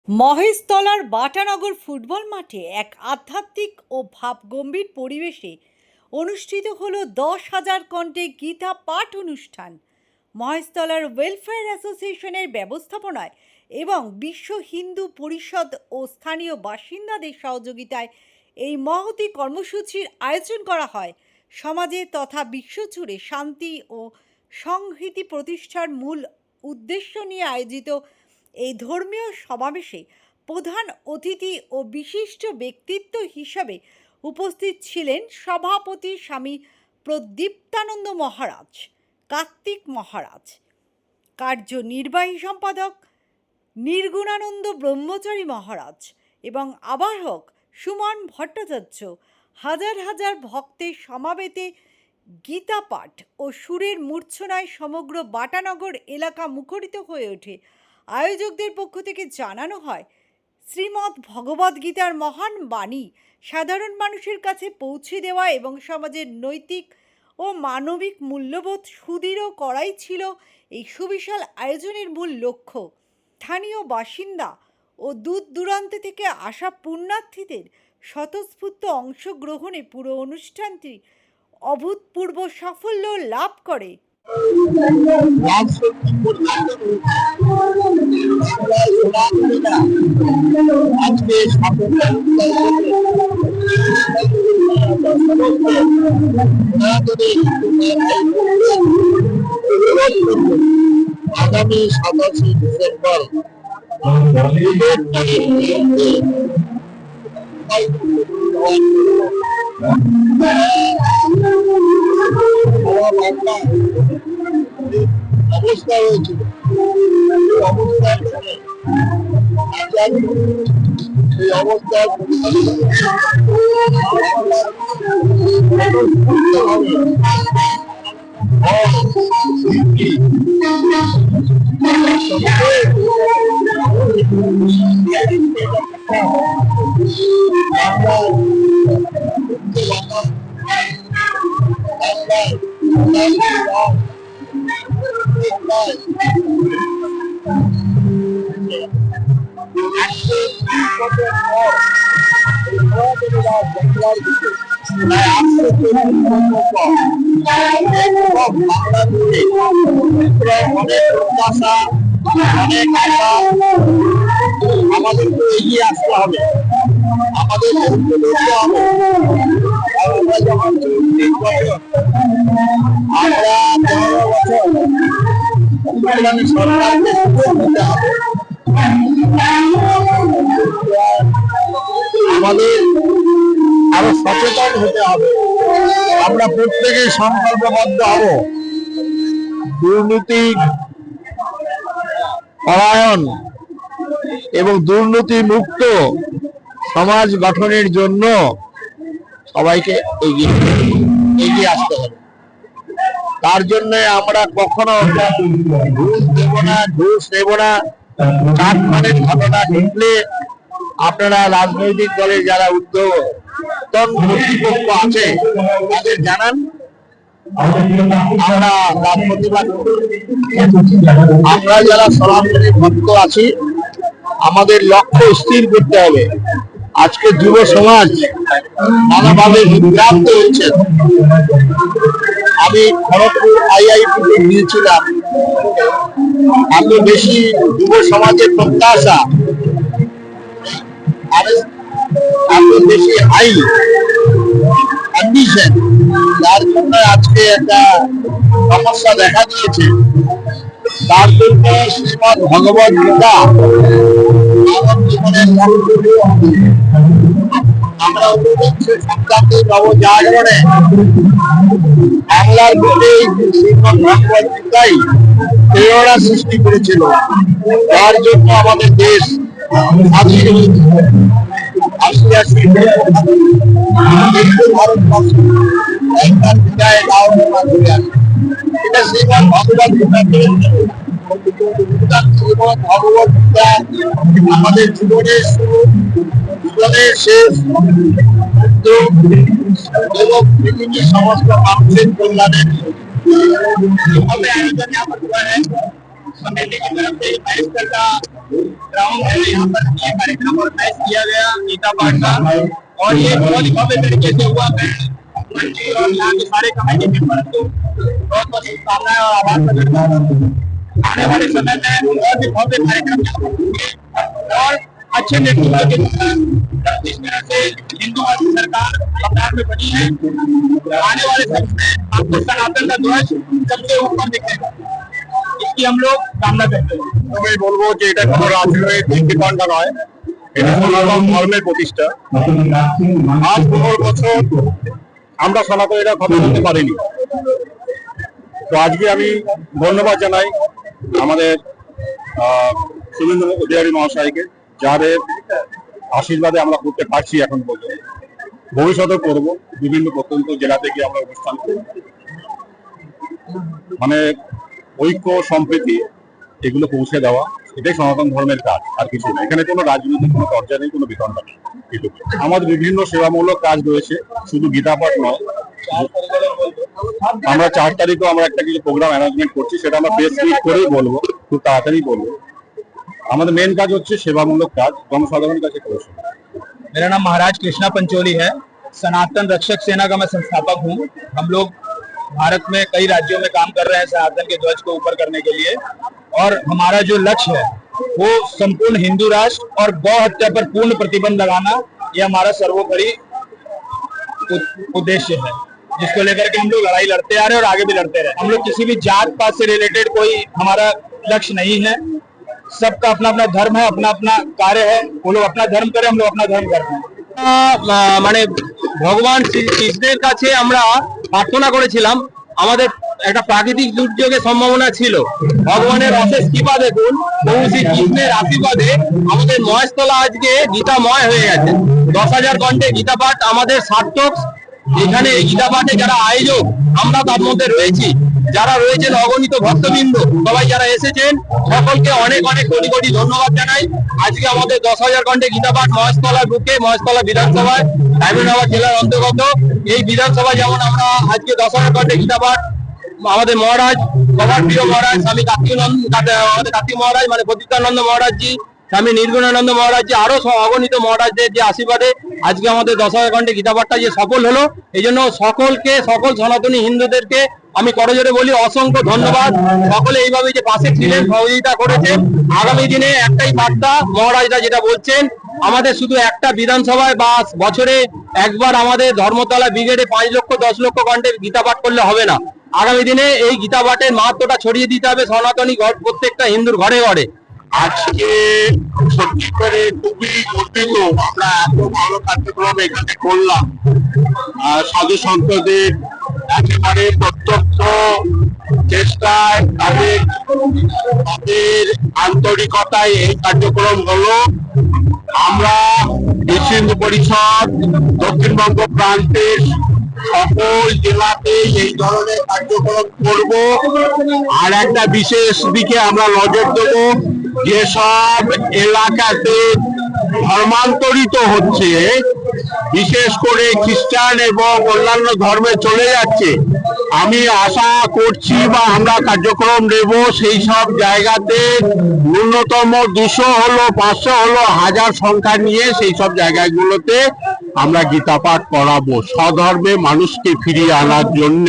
মহেশতলার Batanagar football মাঠে এক আধ্যাত্মিক ও ভাবগম্ভীর পরিবেশে অনুষ্ঠিত হলো 10,000 কণ্ঠে গীতা পাঠ অনুষ্ঠান। মহেশতলার ওয়েলফেয়ার অ্যাসোসিয়েশনের ব্যবস্থাপনায় এবং বিশ্ব হিন্দু পরিষদ ও স্থানীয় বাসিন্দাদের সহযোগিতায় এই মহতী কর্মসূচির আয়োজন করা হয়। সমাজে তথা বিশ্বজুড়ে শান্তি ও সংহতি প্রতিষ্ঠার মূল উদ্দেশ্য নিয়ে আয়োজিত এই ধর্মীয় সমাবেশে প্রধান অতিথি ও বিশিষ্ট ব্যক্তিত্ব হিসাবে উপস্থিত ছিলেন সভাপতি স্বামী প্রদীপ্তানন্দ মহারাজ, কার্তিক মহারাজ, কার্যনির্বাহী সম্পাদক নির্গুণানন্দ ব্রহ্মচারী মহারাজ এবং আবাহক সুমন ভট্টাচার্য। হাজার হাজার ভক্তের সমাবেতে গীতা পাঠ ও সুরের মূর্ছনায় সমগ্র বাটানগর এলাকা মুখরিত হয়ে ওঠে। আয়োজকদের পক্ষ থেকে জানানো হয়, শ্রীমদ্ ভগবদ্গীতার মহান বাণী সাধারণ মানুষের কাছে পৌঁছে দেওয়া এবং সমাজের নৈতিক ও মানবিক মূল্যবোধ সুদৃঢ় করাই ছিল এই সুবিশাল আয়োজনের মূল লক্ষ্য। স্থানীয় বাসিন্দা ও দূর দূরান্ত থেকে আসা পুণ্যার্থীদের স্বতঃস্ফূর্ত অংশগ্রহণে পুরো অনুষ্ঠানটি অভূতপূর্ব সাফল্য লাভ করে। আগামী 27 ডিসেম্বর অবস্থা হয়েছিল, সেই অবস্থার আমাদেরকে এগিয়ে আসতে হবে, আমাদের আমরা যখন 30 বছর আমরা 15 বছর সরকারকে দিতে হবে। আমাদের আরো সচেতন হতে হবে। আমরা প্রত্যেকেই সংকল্পবদ্ধ হব দুর্নীতি পরায়ণ এবং দুর্নীতি মুক্ত সমাজ গঠনের জন্য সবাইকে এগিয়ে আসতে হবে। তার জন্য আমরা কখনো ঘুষ দেব না, ঘুষ নেব না। কাঠমানের ঘটনা ঘটলে আপনারা রাজনৈতিক দলের যারা ঊর্ধ্বতন কর্তৃপক্ষ আছে তাদের জানান, আমরা তার প্রতিবাদ করি। আমরা যারা সনাতনী ভক্ত আছি আমাদের লক্ষ্য স্থির করতে হবে। আজকে যুব সমাজ নানাভাবে বিভ্রান্ত হয়েছে। আমি খড়গপুর IIT গিয়েছিলাম। এত বেশি যুব সমাজের প্রত্যাশা, এত বেশি হাই কন্ডিশন, যার জন্য আজকে একটা সমস্যা দেখা দিয়েছে। তার জন্য শ্রীমদ্ ভগবদ গীতা মানব জীবনের আমরা সংক্রান্তি নবজাগরণে বাংলার বুকে শ্রীমদ্ ভগবদ গীতাই প্রেরণা সৃষ্টি করেছিল। তার জন্য আমাদের দেশ স্বাধীন হয়েছে। 88 ভারতবর্ষ একবার বিদায় দাও ঘুরে আসে। এটা শ্রীমদ্ ভগবদ গীতা। শ্রীমদ্ ভগবদ গীতা আমাদের জীবনের শুরু, জীবনের শেষ এবং পৃথিবীর সমস্ত মানুষের কল্যাণের कमेटी की तरफ से मैच का ग्राउंड है, यहाँ पर ये कार्यक्रम ऑर्गेनाइज किया गया गीता पाठ का, और ये बहुत भव्य तरीके से हुआ। मैं मंत्री और यहाँ के सारे कमेटी मेंबर को बहुत बहुत शुभकामनाएं और आभार प्रकट करता हूं। आने वाले समय में और भी भव्य कार्यक्रम यहाँ पर होंगे और अच्छे नेतृत्व के साथ जिस तरह से हिंदू मत सरकार बंगाल में बनी है, आने वाले समय में आपको सनातन का ध्वज सबसे ऊपर दिखेगा, इसकी हम लोग कामना करते हैं। আমি বলবো যে এটা কোনো রাজনৈতিক দৃষ্টিকোণটা নয়, এটা সনাতন ধর্মের প্রতিষ্ঠা। আজ 15 বছর আমরা সনাতনীরা কথা বলতে পারিনি, তো আজকে আমি ধন্যবাদ জানাই আমাদের শুভেন্দু অধিকারী মহাশয়কে, যাদের আশীর্বাদে আমরা করতে পারছি এখন পর্যন্ত। ভবিষ্যতে করবো, বিভিন্ন প্রত্যন্ত জেলাতে গিয়ে আমরা অনুষ্ঠান করব। মানে ঐক্য সম্প্রীতি এগুলো পৌঁছে দেওয়া, এটাই সনাতন ধর্মের কাজ, আর কিছু না। এখানে কোনো রাজনৈতিক কোনো চর্চা নেই, কোনো বিতর্ক নেই। আমাদের বিভিন্ন সেবামূলক কাজ রয়েছে, শুধু গীতা পাঠ নয়। আমরা 4 তারিখেও আমরা একটা কিছু প্রোগ্রাম অ্যারেঞ্জমেন্ট করছি, সেটা আমরা প্রেস মিট করেই বলবো, খুব তাড়াতাড়ি বলবো। আমাদের মেন কাজ হচ্ছে সেবামূলক কাজ, জনসাধারণের কাছে পৌঁছে। मेरा नाम महाराज कृष्णा पंचोली है। सनातन रक्षक सेना का मैं संस्थापक हूँ। हम लोग भारत में कई राज्यों में काम कर रहे हैं सनातन के ध्वज को ऊपर करने के लिए, और हमारा जो लक्ष्य है वो संपूर्ण हिंदू राष्ट्र और गौ हत्या पर पूर्ण प्रतिबंध लगाना, ये हमारा सर्वोपरि उद्देश्य है, जिसको लेकर के हम लोग लड़ाई लड़ते आ रहे हैं और आगे भी लड़ते रहे। हम लोग किसी भी जात पात से रिलेटेड कोई हमारा लक्ष्य नहीं है। सबका अपना अपना धर्म है, अपना अपना कार्य है। वो लोग अपना धर्म करें, हम लोग अपना धर्म करते हैं। মানে ভগবান কৃষ্ণের কাছে আমরা প্রার্থনা করেছিলাম, আমাদের একটা প্রাকৃতিক দুর্যোগের সম্ভাবনা ছিল। ভগবানের অশেষ কৃপা দেখুন, প্রভু শ্রী কৃষ্ণের আশীর্বাদে আমাদের মহেশতলা আজকে গীতাময় হয়ে গেছে। 10,000 কণ্ঠে গীতা পাঠ আমাদের সার্থক। এখানে গীতা পাঠে যারা আয়োজক, আমরা তার মধ্যে রয়েছি, যারা রয়েছেন অগণিত ভক্তবৃন্দ, সবাই যারা এসেছেন সকলকে অনেক অনেক কোটি কোটি ধন্যবাদ জানাই। আজকে আমাদের 10,000 কণ্ঠে গীতা পাঠ মহেশতলার বুকে, মহেশতলা বিধানসভায়, ডায়মন্ডহারবার জেলার অন্তর্গত এই বিধানসভা, যেমন আমরা আজকে 10,000 কণ্ঠে গীতা পাঠ আমাদের মহারাজ, সবার প্রিয় মহারাজ স্বামী কার্তিক মহারাজ মানে প্রতীকানন্দ মহারাজ জি, স্বামী নির্গুণানন্দ মহারাজ জি, আরো অগণিত মহারাজদের যে আশীর্বাদে আজকে আমাদের 10,000 কণ্ঠে গীতা পাঠটা যে সফল হলো, এই জন্য সকলকে, সকল সনাতনী হিন্দুদেরকে আমি করজোরে বলি অসংখ্য ধন্যবাদ। সকলে এইভাবে যে পাশে ছিলেন, সহযোগিতা করেছেন। আগামী দিনে একটাই বার্তা, মহারাজরা যেটা বলছেন, আমাদের শুধু একটা বিধানসভায় বা বছরে একবার আমাদের ধর্মতলা ব্রিগেডে 5 লক্ষ 10 লক্ষ কণ্ঠের গীতা পাঠ করলে হবে না। আগামী দিনে এই গীতা পাঠের মাহাত্ম্যটা ছড়িয়ে দিতে হবে সনাতনী প্রত্যেকটা হিন্দুর ঘরে ঘরে। আজকে সত্যি করে খুবই গর্বিত, আমরা এত ভালো কার্যক্রম এখানে করলাম। সাধু সন্তদের একেবারে প্রত্যক্ষ চেষ্টায়, তাদের আন্তরিকতায় এই কার্যক্রম হলো। আমরা বিশ্ব হিন্দু পরিষদ দক্ষিণবঙ্গ প্রান্তের সকল জেলাতে এই ধরনের কার্যক্রম করব। আর একটা বিশেষ দিকে আমরা নজর দেব, যেসব এলাকাতে ধর্মান্তরিত হচ্ছে, বিশেষ করে খ্রিস্টান এবং অন্যান্য ধর্মে চলে যাচ্ছে, আমি আশা করছি বা আমরা কার্যক্রম নেব সেই সব জায়গাতে ন্যূনতম 200 হলো, 500 হলো, 1000 সংখ্যা নিয়ে সেই সব জায়গাগুলোতে আমরা গীতা পাঠ করাবো, স্বধর্মে মানুষকে ফিরিয়ে আনার জন্য।